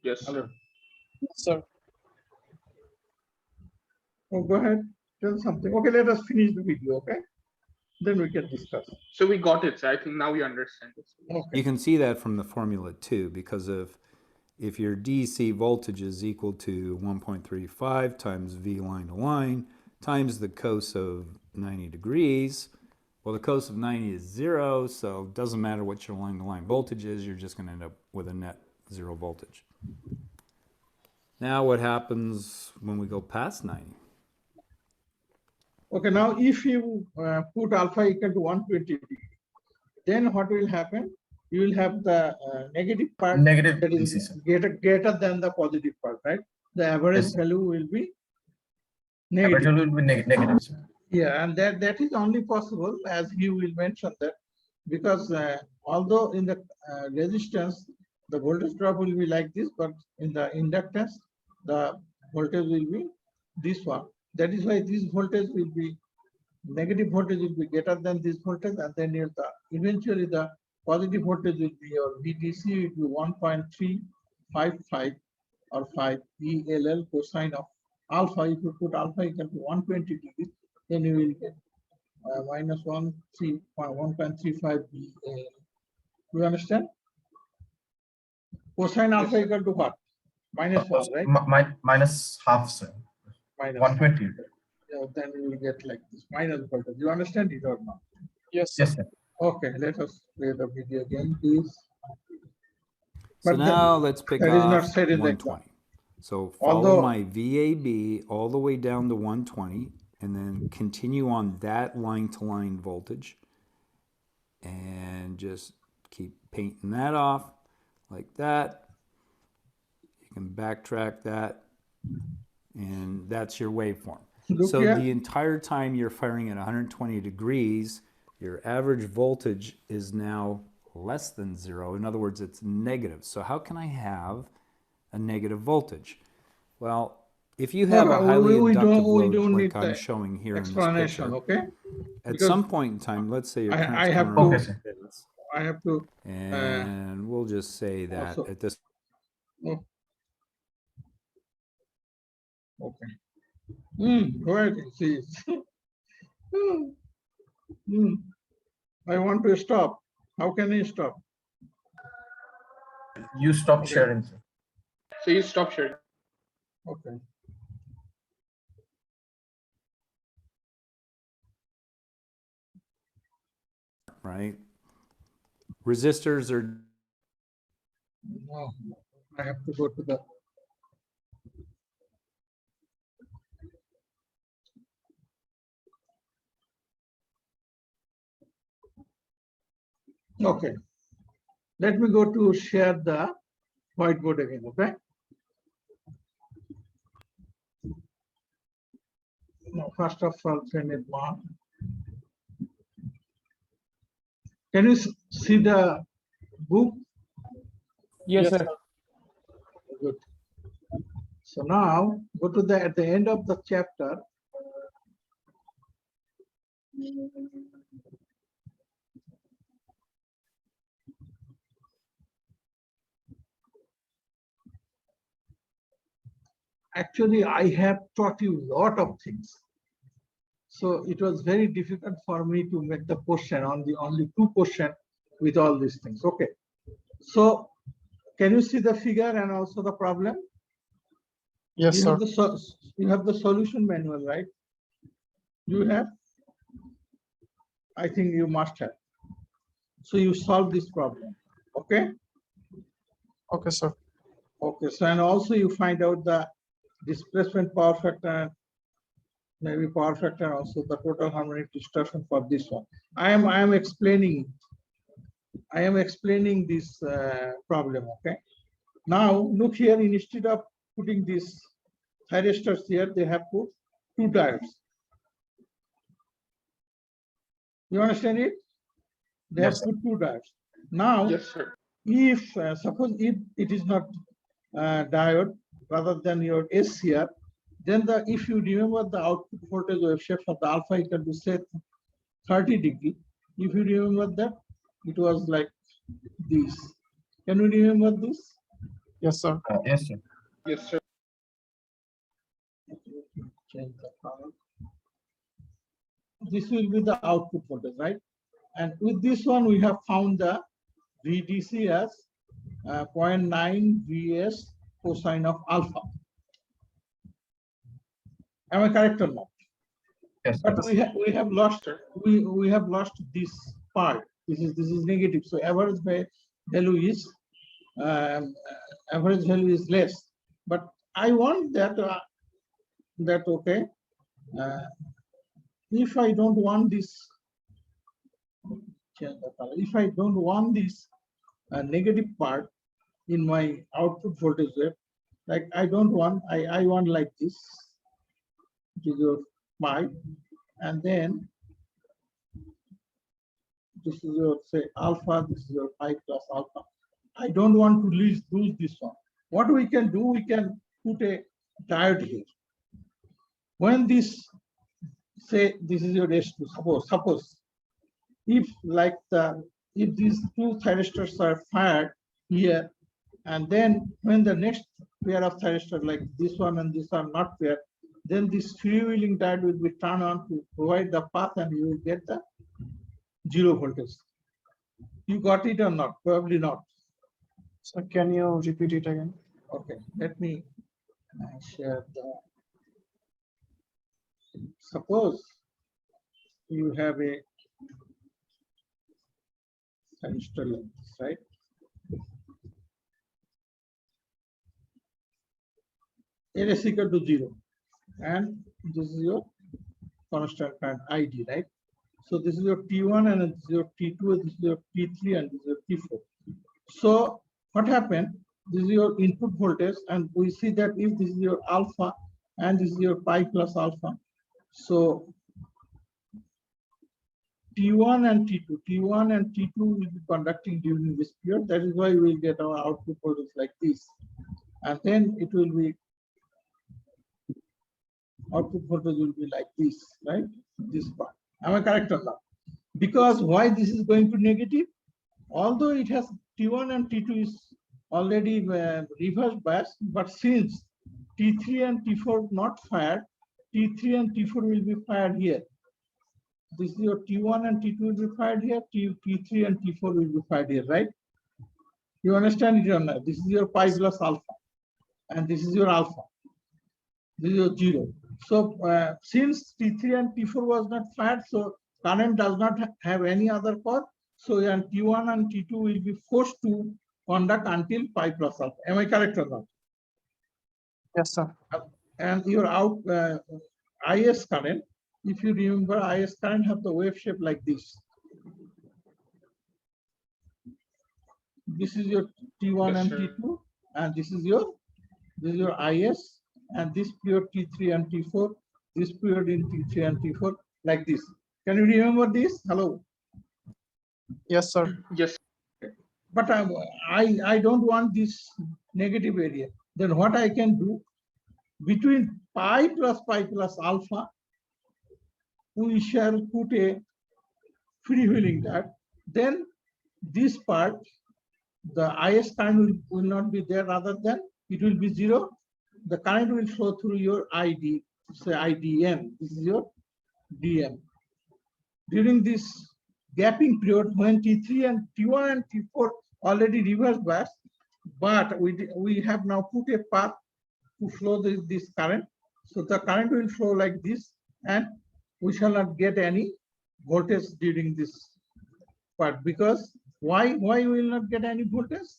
Yes, sir. Yes, sir. Oh, go ahead. Tell something. Okay, let us finish the video, okay? Then we can discuss. So we got it, sir. I think now we understand this. Okay. You can see that from the formula too, because if your DC voltage is equal to 1.35 times V line to line times the cos of 90 degrees, well, the cos of 90 is 0, so it doesn't matter what your line to line voltage is, you're just going to end up with a net 0 voltage. Now what happens when we go past 90? Okay, now if you put alpha equal to 120 degree, then what will happen? You will have the negative part Negative that is DC, sir. greater than the positive part, right? The average Yes, sir. value will be Average negative. will be negative, sir. Yeah, and that is only possible, as you will mention that, because although in the resistance, the voltage drop will be like this, but in the inductance, the voltage will be this one. That is why this voltage will be, negative voltage will be greater than this voltage, and then eventually the positive voltage will be your VDC will be 1.355 or 5 ELL cosine of alpha. If you put alpha equal to 120 degrees, then you will get minus 1.35 BAL. Do you understand? Cosine alpha sir. equal to what? Minus 1, right? Minus half, sir. Minus 120. Yeah, then you will get like this minus voltage. You understand it or not? Yes, sir. Yes, sir. Okay, let us play the video again, please. So But now let's pick that is not off said in the exam. 120. So follow Although- my VAB all the way down to 120 and then continue on that line-to-line voltage and just keep painting that off like that. You can backtrack that and that's your waveform. Look So here. the entire time you're firing at 120 degrees, your average voltage is now less than 0. In other words, it's negative. So how can I have a negative voltage? Well, if you have a highly we inductive don't load need like I'm the showing here in this explanation, picture, okay? at Because some point in time, let's say your I current's have coming to- around Okay, sir. this, I have to. and we'll just say that also- at this Oh. Okay. Go ahead, please. I want to stop. How can I stop? You stopped Okay. sharing, sir. So you stop sharing. Okay. right? Resistors are No, I have to go to the. Okay. Let me go to share the whiteboard again, okay? No, first of all, send it one. Can you see the book? Yes, sir. Good. So now go to the at the end of the chapter. Actually, I have taught you a lot of things. So it was very difficult for me to make the question on the only two questions with all these things. Okay. So can you see the figure and also the problem? Yes, You sir. have you have the solution manual, right? You have? I think you must have. So you solve this problem. Okay. Okay, sir. Okay. So and also you find out the displacement power factor, maybe power factor, also the total harmonic distortion for this one. I am explaining this problem. Okay. Now look here, instead of putting these thyristors here, they have put two diodes. You understand it? They Yes, have put two diodes. Now, Yes, sir. if suppose if it is not diode rather than your S here, then if you remember the output voltage wave shape for the alpha equal to say 30 degree, if you remember that, it was like this. Can you remember this? Yes, sir. Yes, sir. Yes, sir. Change the color. This will be the output voltage, right? And with this one, we have found the VDC as 0.9 Vs cosine of alpha. Am I correct or not? Yes, But sir. we have lost this part. This is negative. So average value is less. But I want that okay. If I don't want this, change the color. If I don't want this negative part in my output voltage wave, like I don't want, I want like this, which is your pi, and then this is your say alpha, this is your pi plus alpha. I don't want to lose this one. What we can do, we can put a diode here. When this, say this is your S2, suppose if if these two thyristors are fired here, and then when the next pair of thyristors like this one and this are not pair, then this freewheeling diode will be turned on to provide the path and you will get the 0 voltage. You got it or not? Probably not. So can you repeat it again? Okay, let me share the. Suppose you have a thyristor like this, right? N is equal to 0, and this is your constant current ID, right? So this is your T1 and this is your T2, and this is your T3 and this is your T4. So what happened? This is your input voltage, and we see that if this is your alpha and this is your pi plus alpha, so T1 and T2 will be conducting during this period. That is why we will get our output voltage like this, and then it will be output voltage will be like this, right? This part. Am I correct or not? Because why this is going to negative? Although it has T1 and T2 is already reverse bias, but since T3 and T4 not fired, T3 and T4 will be fired here. This is your T1 and T2 will be fired here, T3 and T4 will be fired here, right? You understand it or not? This is your pi plus alpha, and this is your alpha. This is your 0. So since T3 and T4 was not fired, so current does not have any other path. So T1 and T2 will be forced to conduct until pi plus alpha. Am I correct or not? Yes, sir. And your out IS current, if you remember, IS current have the wave shape like this. This is your T1 Yes, and sir. T2, and this is your IS, and this period T3 and T4, this period in T3 and T4, like this. Can you remember this? Hello. Yes, sir. Yes. But I don't want this negative area. Then what I can do, between pi plus alpha, we shall put a freewheeling diode. Then this part, the IS current will not be there, rather than it will be 0. The current will flow through your ID, say IDM. This is your DM. During this gapping period, when T3 and T1 and T4 already reverse bias, but we have now put a path to flow this current. So the current will flow like this, and we shall not get any voltage during this part. Because why we will not get any voltage?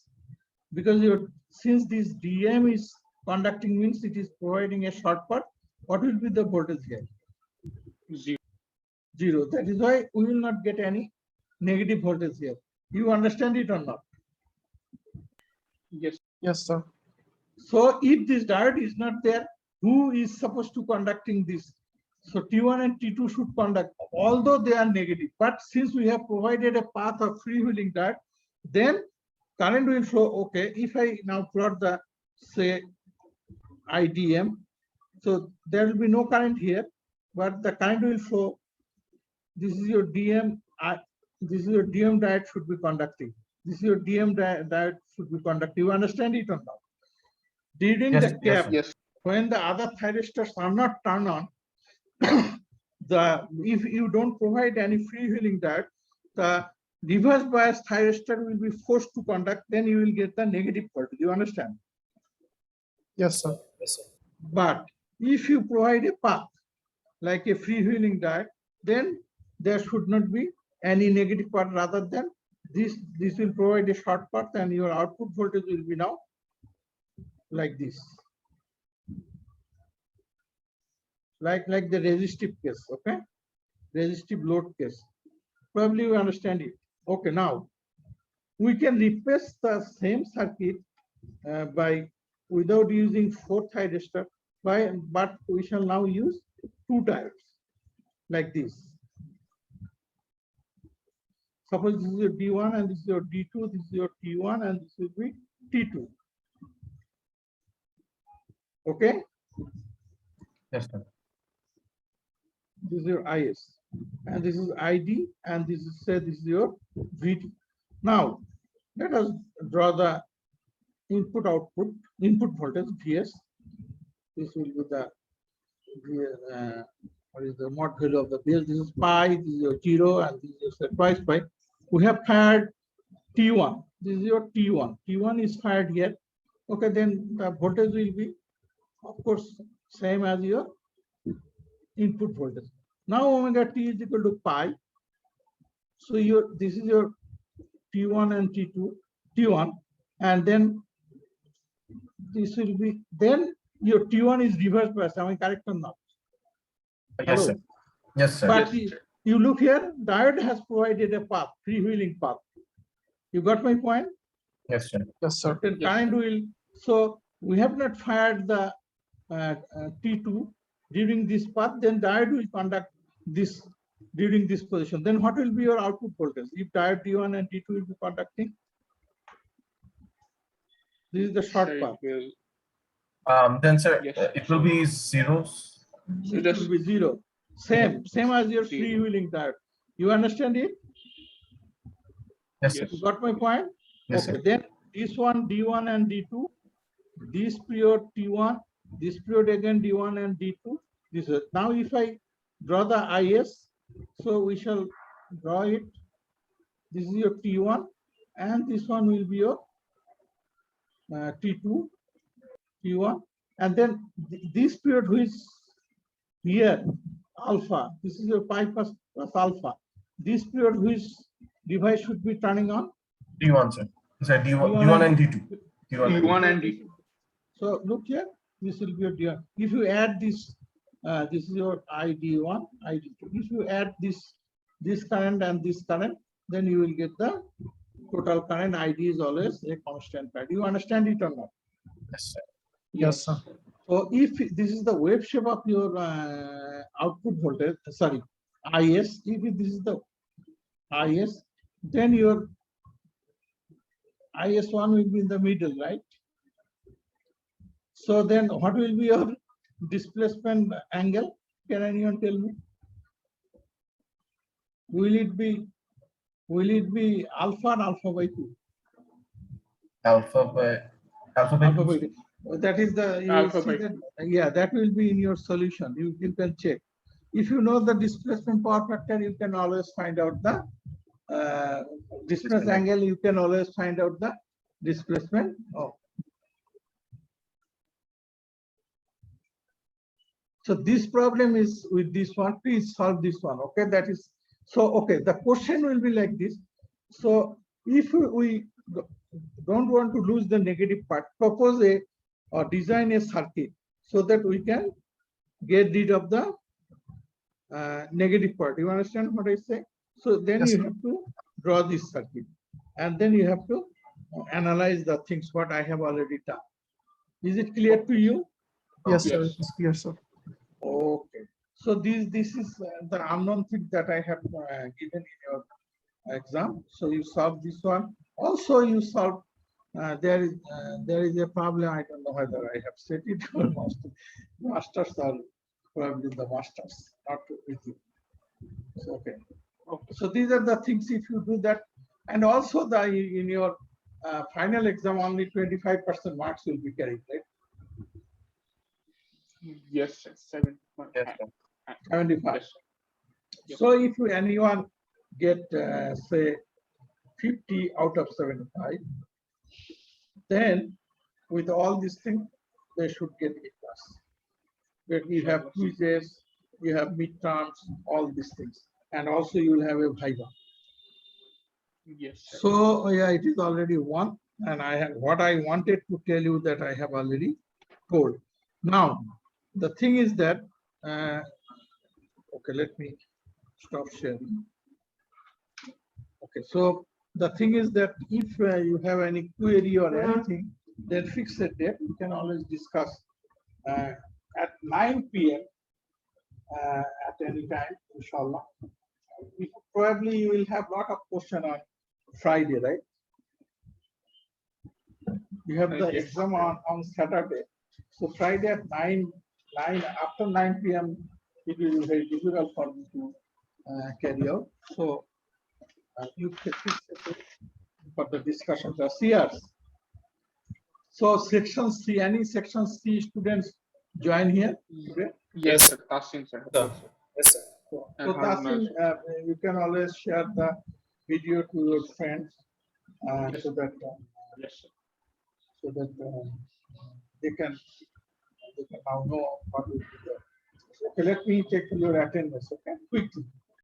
Because since this DM is conducting, means it is providing a short path. What will be the voltage here? 0. That is why we will not get any negative voltage here. You understand it or not? Yes. Yes, sir. So if this diode is not there, who is supposed to conducting this? So T1 and T2 should conduct, although they are negative. But since we have provided a path of freewheeling diode, then current will flow. Okay, if I now plot the, say, IDM, so there will be no current here, but the current will flow. This is your DM. This is your DM diode should be conducting. This is your DM diode should be conducting. You understand it or not? During Yes, the gap, Yes. when the other thyristors are not turned on, if you don't provide any freewheeling diode, the reverse bias thyristor will be forced to conduct. Then you will get the negative voltage. You understand? Yes, sir. But if you provide a path like a freewheeling diode, then there should not be any negative part, rather than this will provide a short path, and your output voltage will be now like this, like the resistive case. Okay, resistive load case. Probably you understand it. Okay, now we can replace the same circuit without using 4 thyristor, but we shall now use 2 diodes like this. Suppose this is your D1 and this is your D2, this is your T1 and this will be T2. Okay? Yes, sir. This is your IS, and this is ID, and this is, say, this is your VT. Now, let us draw the input output, input voltage Vs. This will be the what is the mod value of the Vs. This is pi, this is your 0, and this is your twice pi. We have fired T1. This is your T1. T1 is fired here. Okay, then the voltage will be, of course, same as your input voltage. Now omega t is equal to pi. So this is your T1 and T1, and then this will be, then your T1 is reverse bias. Am I correct or not? Yes, sir. Yes, sir. But you look here, diode has provided a path, freewheeling path. You got my point? Yes, sir. Yes, sir. Then current will, so we have not fired the T2 during this path, then diode will conduct this during this position. Then what will be your output voltage? If diode T1 and T2 will be conducting, this is the short path. Then, sir, Yes. it will be zeros. It will be zero. Same as your freewheeling diode. You understand it? Yes, sir. Yes. You got my point? Yes, Okay, sir. then this one D1 and D2, this period T1, this period again D1 and D2. This is now if I draw the IS, so we shall draw it. This is your T1, and this one will be your T2, T1, and then this period which here alpha. This is your pi plus alpha. This period which device should be turning on. D1, sir. Sir, D1 and D2. D1 and D2. So look here, this will be your D1. If you add this, this is your ID1, ID2. If you add this current and this current, then you will get the total current. ID is always a constant part. You understand it or not? Yes, sir. Yes, sir. So if this is the wave shape of your output voltage, sorry, IS, if this is the IS, then your IS1 will be in the middle, right? So then what will be your displacement angle? Can anyone tell me? Will it be alpha and alpha by 2? Alpha by Alpha by 2. 2. That is the, you will Alpha see by that, yeah, that will be in your solution. You can check. If you know the displacement power factor, you can always find out the displacement angle. You can always find out the displacement. Oh. So this problem is with this one. Please solve this one. Okay, that is so. Okay, the question will be like this. So if we don't want to lose the negative part, propose a or design a circuit so that we can get rid of the negative part. You understand what I say? So then Yes, you sir. have to draw this circuit, and then you have to analyze the things what I have already done. Is it clear to you? Yes, sir. Yes. It's clear, sir. Okay. So this is the unknown thing that I have given in your exam. So you solve this one. Also, you solve. There is a problem. I don't know whether I have set it or masters are probably the masters, not with you. So, okay. So these are the things. If you do that, and also the in your final exam, only 25% marks will be carried, right? Yes, 7. Yes, sir. 75. Yes. Yes. So if anyone get say 50 out of 75, then with all these things, they should get A+. But you have quizzes, you have midterms, all these things, and also you will have a viva. Yes. Sir. So yeah, it is already one, and I have what I wanted to tell you that I have already told. Now the thing is that okay, let me stop sharing. Okay, so the thing is that if you have any query or anything, then fix a date. We can always discuss at 9 p.m. At any time, inshallah. Probably you will have a lot of question on Friday, right? You have the Yes. exam on Saturday. So Friday at 9 after 9 p.m. it will be very difficult for me to carry out. So you can fix it for the discussion. The CRs. So section C, any section C students join here today? Yes, sir. Tasin, sir. Sir. Yes, sir. So And Haruna Tasin, you can always share the video to your friends Yes. so that Yes, sir. they can now know what will be there. Okay, let me take your attendance, okay, quickly.